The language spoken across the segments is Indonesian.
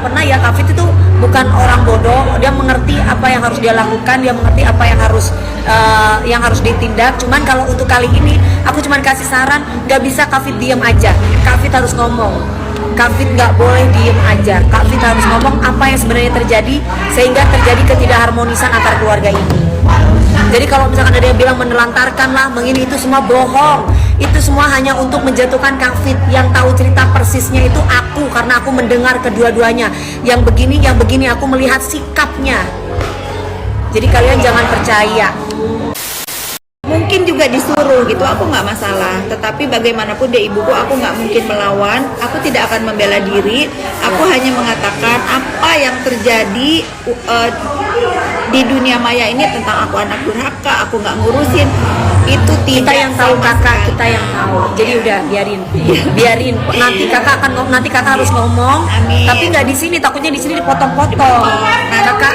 pernah ya, Kafit itu bukan orang bodoh, dia mengerti apa yang harus dia lakukan, dia mengerti apa yang harus ditindak. Cuman kalau untuk kali ini aku cuman kasih saran, gak bisa Kafit diem aja, Kafit harus ngomong. Kafit gak boleh diem aja, Kafit harus ngomong apa yang sebenarnya terjadi, sehingga terjadi ketidakharmonisan antar keluarga ini. Jadi kalau misalkan ada yang bilang menelantarkan lah, mengini, itu semua bohong. Itu semua hanya untuk menjatuhkan Kafit. Yang tahu cerita persisnya itu aku, karena aku mendengar kedua-duanya. Yang begini aku melihat sikapnya. Jadi kalian jangan percaya. Mungkin juga disuruh gitu, aku nggak masalah. Tetapi bagaimanapun dia ibuku, aku nggak mungkin melawan. Aku tidak akan membela diri. Aku hanya mengatakan apa yang terjadi di dunia maya ini tentang aku anak durhaka, aku nggak ngurusin. Itu tidak Kita yang tahu kakak, kita yang tahu. Jadi udah biarin. Nanti kakak harus ngomong. Amin. Tapi nggak di sini, takutnya di sini dipotong-potong. Kakak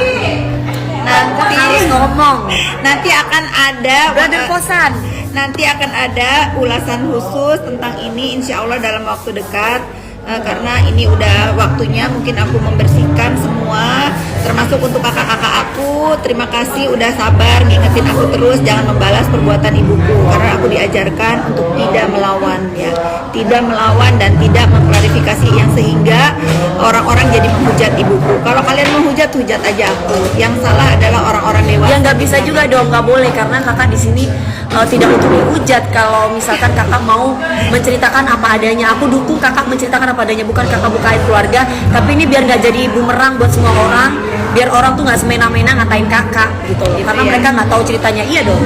Nanti harus ngomong. Nanti akan ada Brother Kosan. Nanti akan ada ulasan khusus tentang ini, insya Allah dalam waktu dekat. Karena ini udah waktunya mungkin aku membersihkan semua, termasuk untuk kakak-kakak aku. Terima kasih udah sabar ngingetin aku terus jangan membalas perbuatan ibuku, karena aku diajarkan untuk tidak melawan ya, tidak melawan dan tidak mengklarifikasi yang sehingga orang-orang jadi menghujat ibuku. Kalau kalian menghujat, hujat aja aku. Yang salah adalah orang-orang dewasa. Ya nggak bisa juga dong, nggak boleh, karena kakak di sini tidak untuk dihujat. Kalau misalkan kakak mau menceritakan apa adanya, aku dukung kakak menceritakan apa adanya, bukan kakak buka aib keluarga. Tapi ini biar nggak jadi bumerang buat semua orang, biar orang tuh nggak semena-mena ngatain kakak gitu loh, karena mereka nggak tahu ceritanya. Iya dong.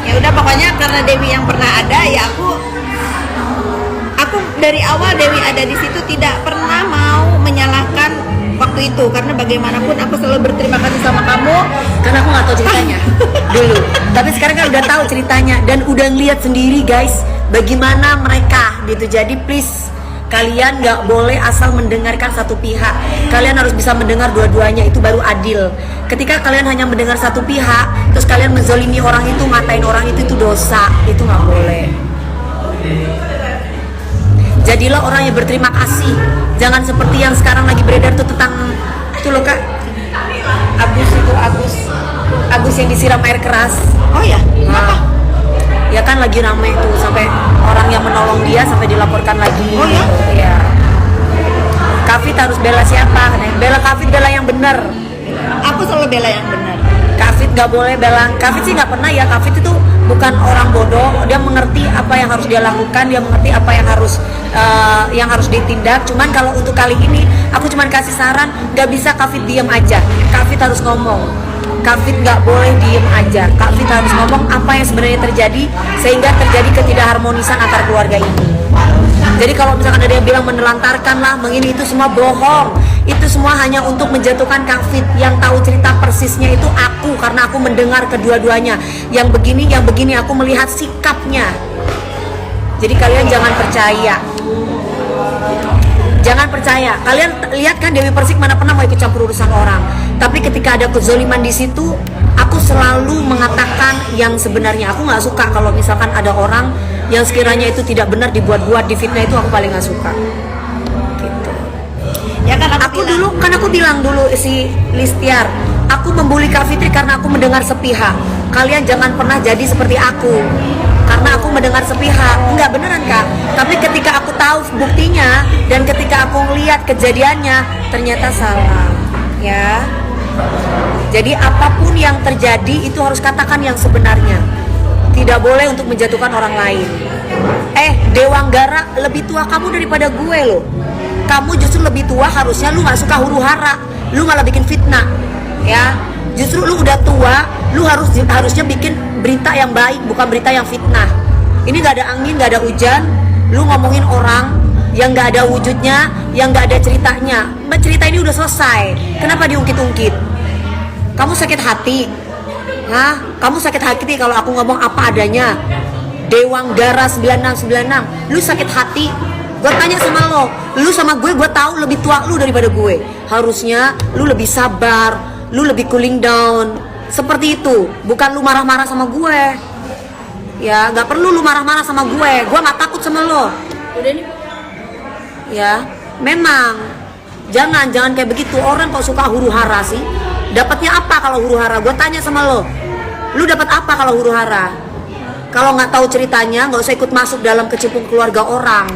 Ya udah, pokoknya karena Dewi yang pernah ada ya, aku dari awal Dewi ada di situ tidak pernah mau menyalahkan waktu itu, karena bagaimanapun aku selalu berterima kasih sama kamu, Karena aku nggak tahu ceritanya dulu. Tapi sekarang kan udah tahu ceritanya dan udah ngeliat sendiri guys bagaimana mereka gitu. Jadi please, kalian nggak boleh asal mendengarkan satu pihak. Kalian harus bisa mendengar dua-duanya, itu baru adil. Ketika kalian hanya mendengar satu pihak, terus kalian menzolimi orang itu, ngatain orang itu dosa. Itu nggak boleh. Jadilah orang yang berterima kasih. Jangan seperti yang sekarang lagi beredar tuh tentang itu loh kak, Agus yang disiram air keras. oh ya, kenapa? Ya kan lagi rame tuh, sampai orang yang menolong dia sampai dilaporkan lagi. Oh ya? Iya. Kafit harus bela siapa? Bela Kafit, bela yang benar. Aku selalu bela yang benar. Kafit gak boleh bela. Kafit sih gak pernah ya. Kafit itu bukan orang bodoh. Dia mengerti apa yang harus dia lakukan. Dia mengerti apa yang harus ditindak. Cuman kalau untuk kali ini, aku cuman kasih saran, gak bisa Kafit diem aja. Kafit harus ngomong. Kafit gak boleh diem aja. Kafit harus ngomong apa yang sebenarnya terjadi, sehingga terjadi ketidakharmonisan antar keluarga ini. Jadi kalau misalkan ada yang bilang menelantarkan lah, mengini, itu semua bohong. Itu semua hanya untuk menjatuhkan Kafit. Yang tahu cerita persisnya itu aku, karena aku mendengar kedua-duanya. Yang begini aku melihat sikapnya. Jadi kalian jangan percaya. Jangan percaya. Kalian lihat kan Dewi Persik mana pernah mau ikut campur urusan orang. Tapi ketika ada kezoliman di situ, aku selalu mengatakan yang sebenarnya. Aku nggak suka kalau misalkan ada orang yang sekiranya itu tidak benar dibuat-buat, difitnah, itu aku paling nggak suka. Gitu. Ya kan Aku bilang dulu si Listiar, aku membuli Kak Fitri karena aku mendengar sepihak. Kalian jangan pernah jadi seperti aku, karena aku mendengar sepihak. Enggak, beneran Kak. Tapi ketika aku tahu buktinya dan ketika aku melihat kejadiannya, ternyata salah. Ya. Jadi apapun yang terjadi itu harus katakan yang sebenarnya. Tidak boleh untuk menjatuhkan orang lain. Dewanggara lebih tua kamu daripada gue loh. Kamu justru lebih tua, harusnya lu gak suka huru hara. Lu malah bikin fitnah. Ya. Justru lu udah tua, lu harusnya bikin berita yang baik, bukan berita yang fitnah. Ini gak ada angin, gak ada hujan. Lu ngomongin orang yang gak ada wujudnya, yang gak ada ceritanya. Cerita ini udah selesai. Kenapa diungkit-ungkit? Kamu sakit hati? Hah? Kamu sakit hati kalau aku ngomong apa adanya? Dewanggara 9696, lu sakit hati? Gue tanya sama lo, lu sama gue tahu lebih tua lu daripada gue. Harusnya lu lebih sabar, lu lebih cooling down. Seperti itu, bukan lu marah-marah sama gue. Ya, gak perlu lu marah-marah sama gue gak takut sama lo. Udah nih. Ya, memang Jangan kayak begitu. Orang kok suka huru hara sih. Dapatnya apa kalau huru hara? Gue tanya sama lo, lu dapat apa kalau huru hara? Kalau nggak tahu ceritanya, nggak usah ikut masuk dalam kecimpung keluarga orang.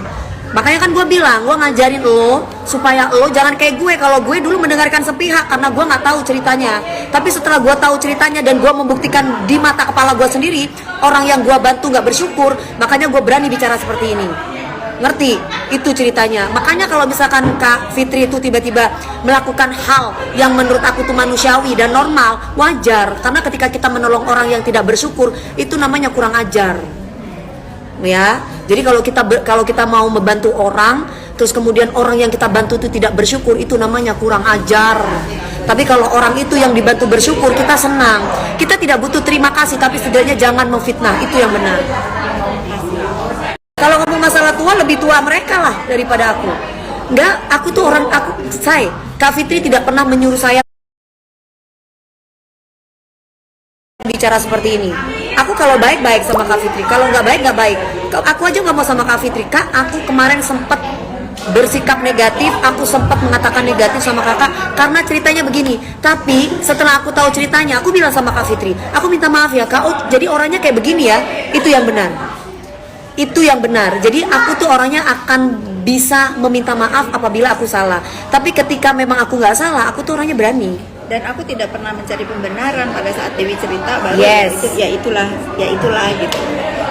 Makanya kan gue bilang, gue ngajarin lo supaya lo jangan kayak gue. Kalau gue dulu mendengarkan sepihak karena gue nggak tahu ceritanya. Tapi setelah gue tahu ceritanya dan gue membuktikan di mata kepala gue sendiri, orang yang gue bantu nggak bersyukur, makanya gue berani bicara seperti ini. Ngerti? Itu ceritanya. Makanya kalau misalkan Kak Fitri itu tiba-tiba melakukan hal yang menurut aku tuh manusiawi dan normal, wajar. Karena ketika kita menolong orang yang tidak bersyukur, itu namanya kurang ajar. Ya, jadi kalau kita mau membantu orang, terus kemudian orang yang kita bantu itu tidak bersyukur, itu namanya kurang ajar. Tapi kalau orang itu yang dibantu bersyukur, kita senang. Kita tidak butuh terima kasih, tapi setidaknya jangan memfitnah. Itu yang benar. Kalau ngomong masalah tua, lebih tua mereka lah daripada aku. Enggak, Kak Fitri tidak pernah menyuruh saya bicara seperti ini. Aku kalau baik sama Kak Fitri, kalau nggak baik. Aku aja nggak mau sama Kak Fitri. Kak, aku kemarin sempat bersikap negatif, aku sempat mengatakan negatif sama kakak karena ceritanya begini. Tapi setelah aku tahu ceritanya, aku bilang sama Kak Fitri, aku minta maaf ya Kak, oh jadi orangnya kayak begini ya. Itu yang benar. Itu yang benar. Jadi aku tuh orangnya akan bisa meminta maaf apabila aku salah. Tapi ketika memang aku nggak salah, aku tuh orangnya berani. Dan aku tidak pernah mencari pembenaran pada saat Dewi cerita bahwa Yes. ya itulah gitu.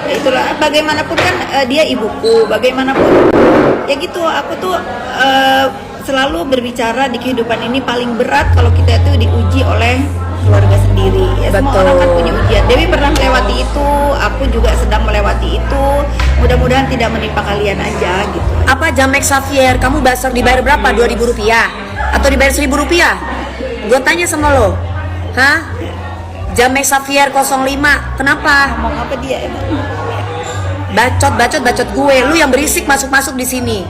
Ya itulah, bagaimanapun kan dia ibuku, bagaimanapun ya gitu. Aku tuh selalu berbicara di kehidupan ini paling berat kalau kita itu diuji oleh keluarga sendiri. Ya, semua orang kan punya ujian. Dewi pernah melewati itu, aku juga sedang melewati itu. Mudah-mudahan tidak menimpa kalian aja gitu. Apa Jamek Xavier, kamu dibayar berapa? 2.000 rupiah? Atau dibayar 1.000 rupiah? Gue tanya sama lo, hah? Jamek Xavier 05, kenapa? Ngomong apa dia emang? Bacot gue, lu yang berisik masuk di sini.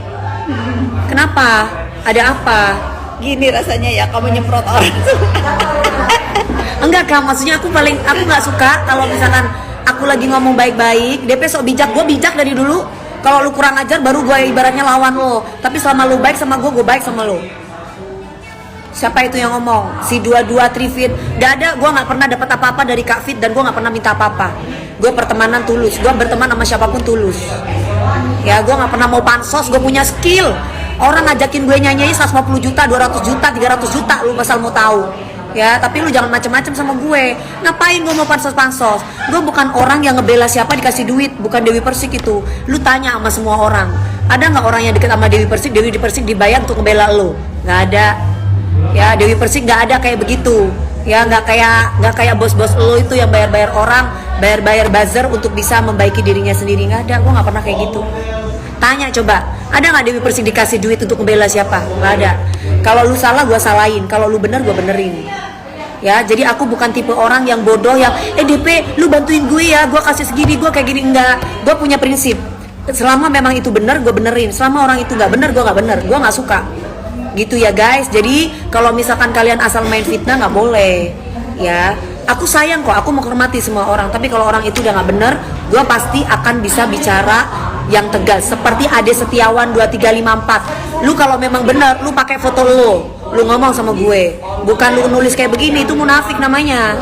Kenapa? Ada apa? Gini rasanya ya, kamu nyemprot orang. Enggak Kak, maksudnya aku nggak suka kalau misalkan aku lagi ngomong baik-baik, DP sok bijak. Gue bijak dari dulu. Kalau lu kurang ajar baru gue ibaratnya lawan lo. Tapi selama lu baik sama gue baik sama lo. Siapa itu yang ngomong? Si 22 Trifit. Gak ada, gue gak pernah dapat apa-apa dari Kak Fit. Dan gue gak pernah minta apa-apa. Gue pertemanan tulus, gue berteman sama siapapun tulus. Ya, gue gak pernah mau pansos, gue punya skill. Orang ngajakin gue nyanyi 150 juta, 200 juta, 300 juta. Lu pasal mau tahu. Ya, tapi lu jangan macem-macem sama gue. Ngapain gue mau pansos-pansos? Gue bukan orang yang ngebela siapa dikasih duit. Bukan Dewi Persik itu. Lu tanya sama semua orang, ada gak orang yang deket sama Dewi Persik dibayar untuk ngebela lu? Gak ada. Ya, Dewi Persik nggak ada kayak begitu. Ya, nggak kayak bos-bos lo itu yang bayar orang, bayar buzzer untuk bisa membaiki dirinya sendiri. Nggak ada, gue nggak pernah kayak gitu. Tanya coba, ada nggak Dewi Persik dikasih duit untuk membela siapa? Nggak ada. Kalau lu salah, gue salahin. Kalau lu bener, gue benerin. Ya, jadi aku bukan tipe orang yang bodoh yang DP, lu bantuin gue ya, gue kasih segini, gue kayak gini. Enggak. Gue punya prinsip. Selama memang itu bener, gue benerin. Selama orang itu nggak bener, gue nggak bener. Gue nggak suka. Gitu ya guys. Jadi kalau misalkan kalian asal main fitnah nggak boleh. Ya, aku sayang kok, aku menghormati semua orang. Tapi kalau orang itu udah nggak bener, gue pasti akan bisa bicara yang tegas. Seperti Ade Setiawan 2354. Lu kalau memang bener, lu pakai foto lu ngomong sama gue. Bukan lu nulis kayak begini, itu munafik namanya.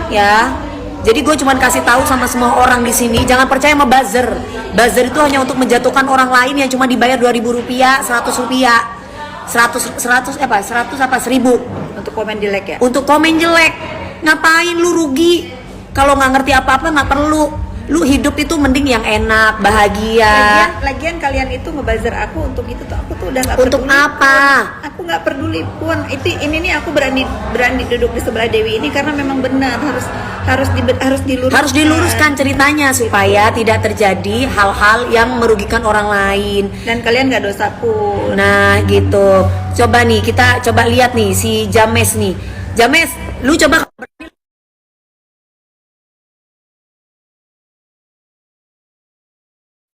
Ya. Jadi gue cuma kasih tahu sama semua orang di sini, jangan percaya sama buzzer. Buzzer itu hanya untuk menjatuhkan orang lain yang cuma dibayar 2.000 rupiah, 100 rupiah. 100 apa 1.000 Untuk komen jelek ya? untuk komen jelek. Ngapain lu rugi? Kalau nggak ngerti apa-apa nggak perlu. Lu hidup itu mending yang enak, bahagia. Lagian kalian itu ngebuzzer aku untuk itu tuh, aku tuh udah nggak Untuk peduli apa? pun. Aku nggak peduli pun. Ini nih aku berani duduk di sebelah Dewi ini karena memang benar harus diluruskan. Harus diluruskan ceritanya supaya tidak terjadi hal-hal yang merugikan orang lain. Dan kalian nggak dosa pun. Nah gitu. Coba nih kita coba lihat nih si James nih. James, lu coba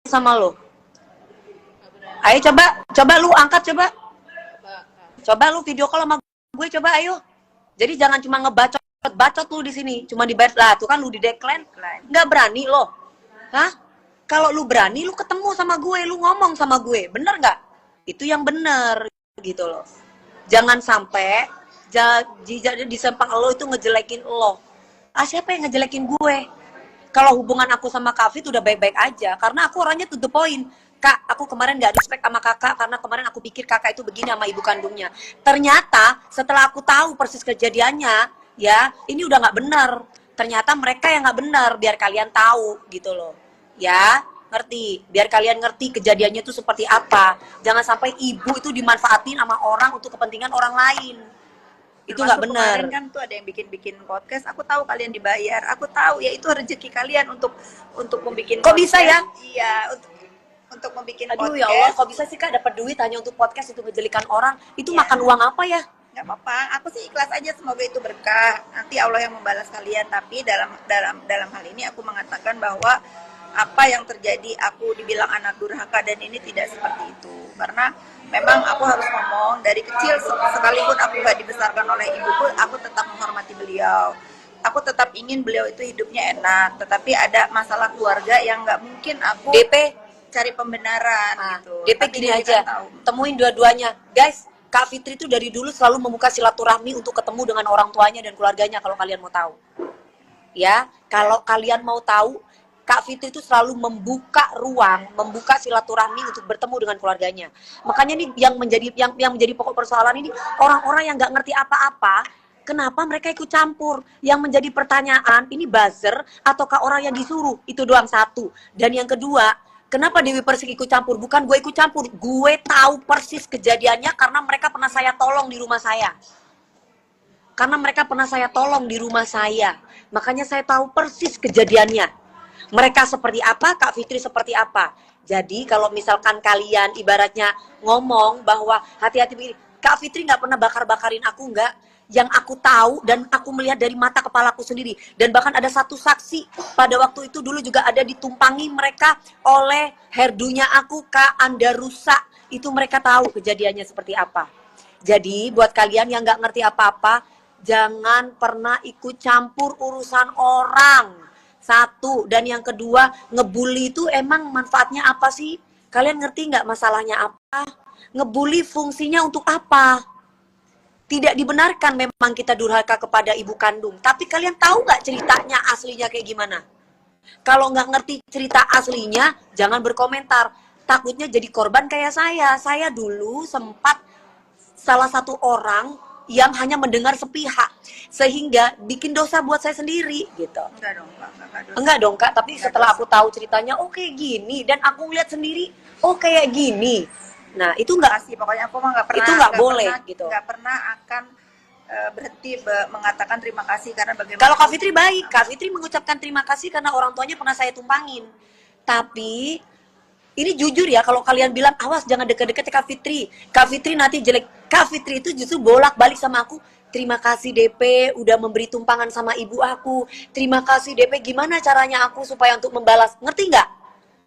sama lo. Ayo coba lu angkat coba. Coba lu video call sama gue coba ayo. Jadi jangan cuma ngebacot lu di sini, cuma dibayar lah tuh kan lu di decline. Nggak berani lo. Hah? Kalau lu berani lu ketemu sama gue, lu ngomong sama gue. Bener nggak? Itu yang bener. gitu loh. Jangan sampai di samping lo itu ngejelekin lo. Siapa yang ngejelekin gue? Kalau hubungan aku sama Kak Fit udah baik-baik aja, karena aku orangnya to the point. Kak, aku kemarin gak respect sama kakak karena kemarin aku pikir kakak itu begini sama ibu kandungnya. Ternyata setelah aku tahu persis kejadiannya, ya ini udah nggak benar. Ternyata mereka yang nggak benar, biar kalian tahu gitu loh. Ya, ngerti? Biar kalian ngerti kejadiannya itu seperti apa. Jangan sampai ibu itu dimanfaatin sama orang untuk kepentingan orang lain. Itu nggak benar. Kemarin kan tuh ada yang bikin podcast. Aku tahu kalian dibayar. Aku tahu ya itu rezeki kalian untuk membuat. Kok bisa ya? Iya, untuk membuat Aduh podcast. ya Allah, kok bisa sih Kak dapat duit hanya untuk podcast itu ngejelikan orang? Itu Ya. makan uang apa ya? Nggak apa-apa, aku sih ikhlas aja, semoga itu berkah. Nanti Allah yang membalas kalian. Tapi dalam hal ini aku mengatakan bahwa apa yang terjadi, aku dibilang anak durhaka dan ini tidak seperti itu. Karena memang aku harus ngomong dari kecil, sekalipun aku nggak dibesarkan oleh ibuku, aku tetap menghormati beliau. Aku tetap ingin beliau itu hidupnya enak. Tetapi ada masalah keluarga yang nggak mungkin aku DP cari pembenaran gitu. DP Tapi gini dia aja, kan tahu. temuin dua-duanya. Guys, Kak Fitri itu dari dulu selalu membuka silaturahmi untuk ketemu dengan orang tuanya dan keluarganya kalau kalian mau tahu. Ya, kalau kalian mau tahu, Kak Fitri itu selalu membuka ruang, membuka silaturahmi untuk bertemu dengan keluarganya. Makanya nih yang menjadi pokok persoalan ini, orang-orang yang nggak ngerti apa-apa, kenapa mereka ikut campur? Yang menjadi pertanyaan, ini buzzer ataukah orang yang disuruh? Itu doang satu. Dan yang kedua, kenapa Dewi Persik ikut campur? Bukan gue ikut campur, gue tahu persis kejadiannya karena mereka pernah saya tolong di rumah saya. Karena mereka pernah saya tolong di rumah saya. Makanya saya tahu persis kejadiannya. Mereka seperti apa, Kak Fitri seperti apa. Jadi kalau misalkan kalian ibaratnya ngomong bahwa hati-hati begini, Kak Fitri nggak pernah bakar-bakarin aku, nggak. Yang aku tahu dan aku melihat dari mata kepalaku sendiri. Dan bahkan ada satu saksi pada waktu itu dulu juga ada ditumpangi mereka oleh herdunya aku, Kak Andarusa. Itu mereka tahu kejadiannya seperti apa. Jadi buat kalian yang nggak ngerti apa-apa, jangan pernah ikut campur urusan orang. Satu, dan yang kedua, ngebully itu emang manfaatnya apa sih? Kalian ngerti nggak masalahnya apa? Ngebully fungsinya untuk apa? Tidak dibenarkan memang kita durhaka kepada ibu kandung. Tapi kalian tahu nggak ceritanya aslinya kayak gimana? Kalau nggak ngerti cerita aslinya, jangan berkomentar. Takutnya jadi korban kayak saya. Saya dulu sempat salah satu orang yang hanya mendengar sepihak. Sehingga bikin dosa buat saya sendiri gitu. Enggak dong Kak, tapi setelah aku tahu ceritanya, oh kayak gini. Dan aku lihat sendiri, oh kayak gini. Nah itu enggak, Pokoknya aku mah nggak pernah, itu nggak boleh gitu. Nggak pernah akan berhenti mengatakan terima kasih karena bagaimana. Kalau Kak Fitri baik, Kak Fitri mengucapkan terima kasih karena orang tuanya pernah saya tumpangin. Tapi ini jujur ya, kalau kalian bilang awas jangan deket-deket Kak Fitri. Kak Fitri nanti jelek. Kak Fitri itu justru bolak-balik sama aku. Terima kasih DP udah memberi tumpangan sama ibu aku. Terima kasih DP, gimana caranya aku supaya untuk membalas. Ngerti nggak?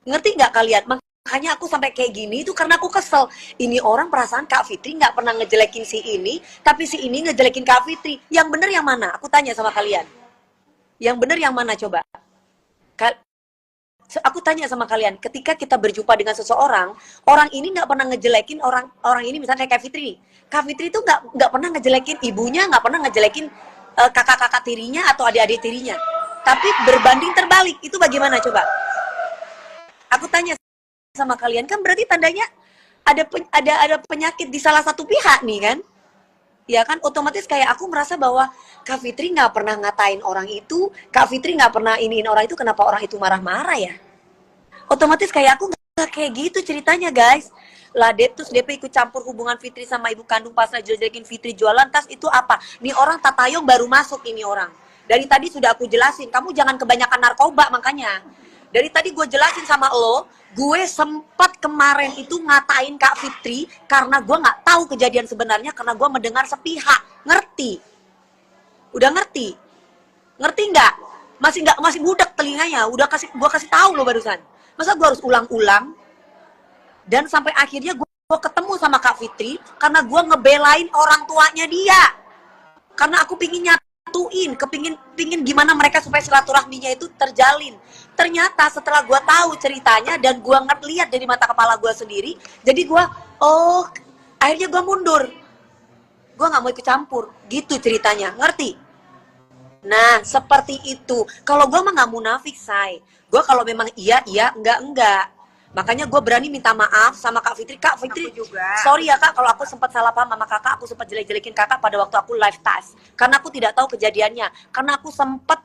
Ngerti nggak kalian? Makanya aku sampai kayak gini itu karena aku kesel. Ini orang perasaan Kak Fitri nggak pernah ngejelekin si ini, tapi si ini ngejelekin Kak Fitri. Yang bener yang mana? Aku tanya sama kalian. Yang bener yang mana coba? Aku tanya sama kalian, ketika kita berjumpa dengan seseorang, orang ini nggak pernah ngejelekin orang ini, misalnya kayak Kak Fitri. Kak Fitri itu nggak pernah ngejelekin ibunya, nggak pernah ngejelekin kakak-kakak tirinya atau adik-adik tirinya. Tapi berbanding terbalik, itu bagaimana coba? Aku tanya sama kalian, kan berarti tandanya ada penyakit di salah satu pihak nih kan? Ya kan, otomatis kayak aku merasa bahwa Kak Fitri nggak pernah ngatain orang itu, Kak Fitri nggak pernah iniin orang itu, kenapa orang itu marah-marah ya? Otomatis kayak aku nggak kayak gitu ceritanya guys. Lah terus DP ikut campur hubungan Fitri sama ibu kandung pas jelek-jelekin Fitri jualan tas itu apa? Nih orang tatayong baru masuk ini orang. Dari tadi sudah aku jelasin, kamu jangan kebanyakan narkoba makanya. Dari tadi gue jelasin sama lo, gue sempat kemarin itu ngatain Kak Fitri karena gue nggak tahu kejadian sebenarnya karena gue mendengar sepihak. Ngerti? Udah ngerti? Ngerti nggak? Masih budak telinganya. Gue kasih tahu lo barusan. Masa gue harus ulang-ulang? Dan sampai akhirnya gue ketemu sama Kak Fitri karena gue ngebelain orang tuanya dia. Karena aku pingin nyatuin, pingin gimana mereka supaya silaturahminya itu terjalin. Ternyata setelah gue tahu ceritanya dan gue ngeliat dari mata kepala gue sendiri, jadi gue, oh Akhirnya gue mundur, gue nggak mau ikut campur, gitu ceritanya, ngerti? Nah, seperti itu. Kalau gue mah nggak munafik, say. Gue kalau memang iya, enggak. Makanya gue berani minta maaf sama Kak Fitri. Kak Fitri, Aku juga. sorry ya Kak, kalau aku sempat salah paham sama kakak, aku sempat jelek-jelekin kakak pada waktu aku live task. Karena aku tidak tahu kejadiannya. Karena aku sempat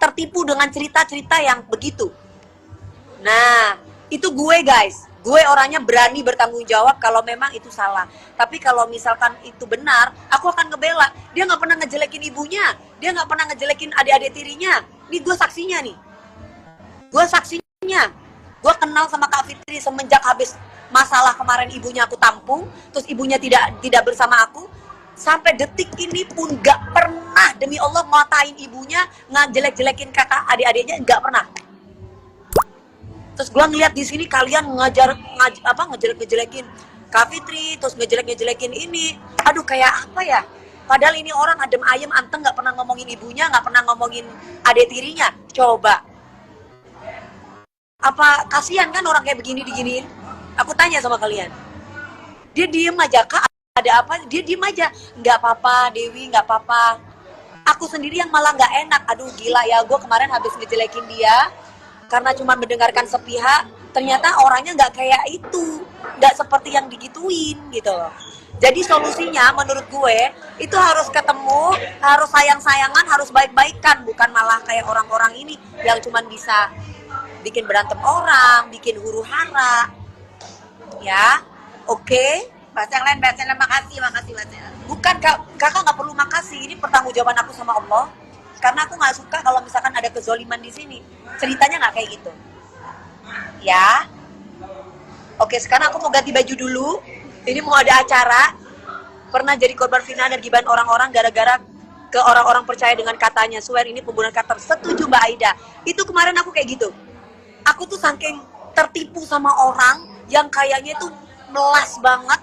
tertipu dengan cerita-cerita yang begitu. Nah, itu gue guys. Gue orangnya berani bertanggung jawab kalau memang itu salah. Tapi kalau misalkan itu benar, aku akan ngebela. Dia nggak pernah ngejelekin ibunya. Dia nggak pernah ngejelekin adik-adik tirinya. Ini gue saksinya nih. Gue saksinya. Gue kenal sama Kak Fitri semenjak habis masalah kemarin ibunya aku tampung. Terus ibunya tidak bersama aku. Sampai detik ini pun nggak pernah demi Allah ngatain ibunya, ngejelek-jelekin kakak adik-adiknya, nggak pernah. Terus gue ngeliat di sini kalian ngejelek-ngejelekin Kak Fitri, terus ngejelek-ngejelekin ini. Aduh, kayak apa ya? Padahal ini orang adem ayem, anteng, nggak pernah ngomongin ibunya, nggak pernah ngomongin adik tirinya. Coba. Apa kasihan kan orang kayak begini diginiin? Aku tanya sama kalian. Dia diem aja, Kak, ada apa? Dia diem aja. Nggak apa-apa, Dewi, nggak apa-apa. Aku sendiri yang malah nggak enak. Aduh, gila ya, gue kemarin habis ngejelekin dia karena cuma mendengarkan sepihak, ternyata orangnya nggak kayak itu, nggak seperti yang digituin gitu loh. Jadi solusinya menurut gue itu harus ketemu, harus sayang-sayangan, harus baik-baikan, bukan malah kayak orang-orang ini yang cuma bisa bikin berantem orang, bikin huru hara. Ya, oke. Bahasa yang lain, makasih. Bukan, kakak nggak perlu makasih, ini pertanggungjawaban aku sama Allah. Karena aku nggak suka kalau misalkan ada kezoliman di sini. Ceritanya nggak kayak gitu. Ya. Oke, sekarang aku mau ganti baju dulu. Ini mau ada acara. Pernah jadi korban fitnah dan gibahan orang-orang gara-gara ke orang-orang percaya dengan katanya. Swear ini pembunuhan karakter. Setuju Mbak Aida. Itu kemarin aku kayak gitu. Aku tuh saking tertipu sama orang yang kayaknya itu melas banget.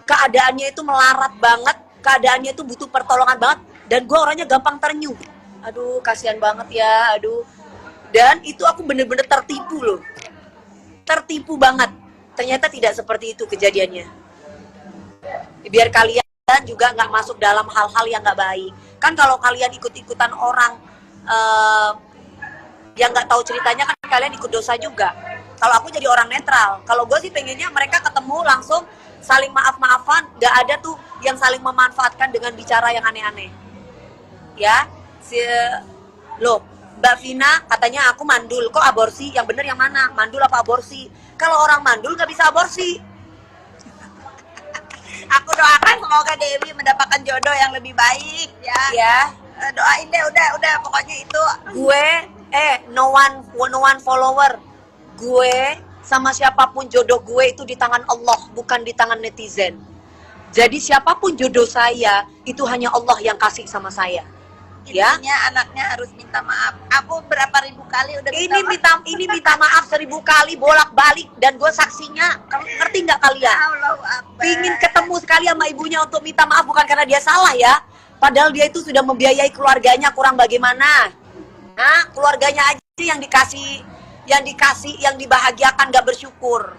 Keadaannya itu melarat banget. Keadaannya itu butuh pertolongan banget. Dan gue orangnya gampang ternyuh. Aduh, kasihan banget ya, aduh. Dan itu aku bener-bener tertipu loh. Tertipu banget. Ternyata tidak seperti itu kejadiannya. Biar kalian juga nggak masuk dalam hal-hal yang nggak baik. Kan kalau kalian ikut-ikutan orang yang nggak tahu ceritanya, kan kalian ikut dosa juga. Kalau aku jadi orang netral. Kalau gue sih pengennya mereka ketemu langsung, saling maaf-maafan. Nggak ada tuh yang saling memanfaatkan dengan bicara yang aneh-aneh. Ya. Loh, Mbak Vina katanya aku mandul, kok aborsi? Yang bener yang mana? Mandul apa aborsi? Kalau orang mandul nggak bisa aborsi. Aku doakan semoga Dewi mendapatkan jodoh yang lebih baik ya. Ya. Doain deh, udah pokoknya itu. Gue no one follower. Gue sama siapapun jodoh gue itu di tangan Allah, bukan di tangan netizen. Jadi siapapun jodoh saya itu hanya Allah yang kasih sama saya. Intinya Ya, anaknya harus minta maaf. Aku berapa ribu kali udah ini minta maaf 1000 kali bolak-balik dan gue saksinya. Ngerti nggak kalian? Allahu Akbar. Pingin ketemu sekali sama ibunya untuk minta maaf, bukan karena dia salah ya. Padahal dia itu sudah membiayai keluarganya, kurang bagaimana? Nah, keluarganya aja yang dikasih, yang dibahagiakan, nggak bersyukur.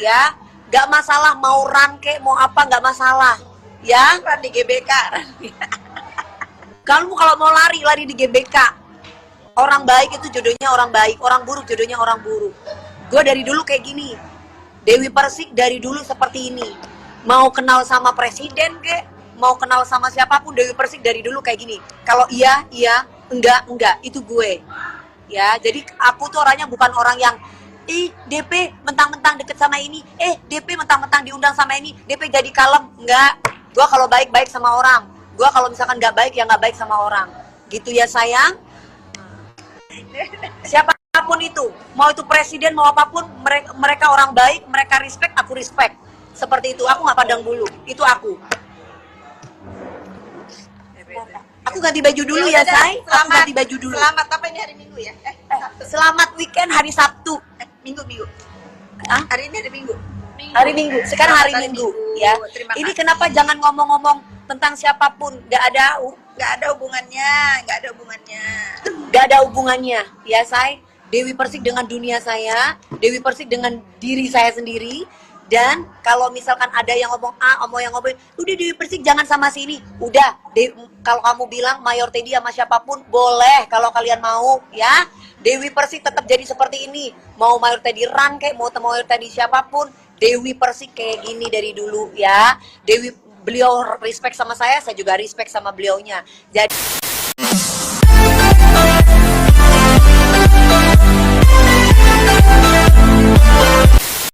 Ya, nggak masalah mau rangke, mau apa, nggak masalah. Ya, Kan di GBK. kamu kalau mau lari di GBK. Orang baik itu jodohnya orang baik, orang buruk jodohnya orang buruk. Gue dari dulu kayak gini. Dewi Persik dari dulu seperti ini. Mau kenal sama presiden kek, mau kenal sama siapapun, Dewi Persik dari dulu kayak gini. Kalau iya, enggak, itu gue. Ya, jadi aku tuh orangnya bukan orang yang DP mentang-mentang deket sama ini, DP mentang-mentang diundang sama ini, DP jadi kalem. Enggak. Gue kalau baik-baik sama orang. Gue kalau misalkan nggak baik, ya nggak baik sama orang. Gitu ya sayang. Siapapun itu, mau itu presiden, mau apapun, mereka orang baik, mereka respect, aku respect. Seperti itu, aku nggak pandang bulu. Itu aku. Aku ganti baju dulu ya, say. Aku ganti baju dulu. Selamat apa ini hari Minggu ya? Selamat weekend hari Sabtu. Minggu. Hah? Hari ini hari Minggu. Hari Minggu. Sekarang hari Minggu, ya. Terima Ini kasih. kenapa jangan ngomong-ngomong tentang siapapun? Nggak ada hubungannya. Gak ada hubungannya, ya say. Dewi Persik dengan dunia saya, Dewi Persik dengan diri saya sendiri, Dan kalau misalkan ada yang ngomong A, yang ngomong udah Dewi Persik jangan sama sini. Udah, kalau kamu bilang Mayor Teddy sama siapapun boleh kalau kalian mau ya. Dewi Persik tetap jadi seperti ini. Mau Mayor Teddy Run kayak mau Mayor Teddy siapapun, Dewi Persik kayak gini dari dulu ya. Beliau respect sama saya juga respect sama beliaunya. Jadi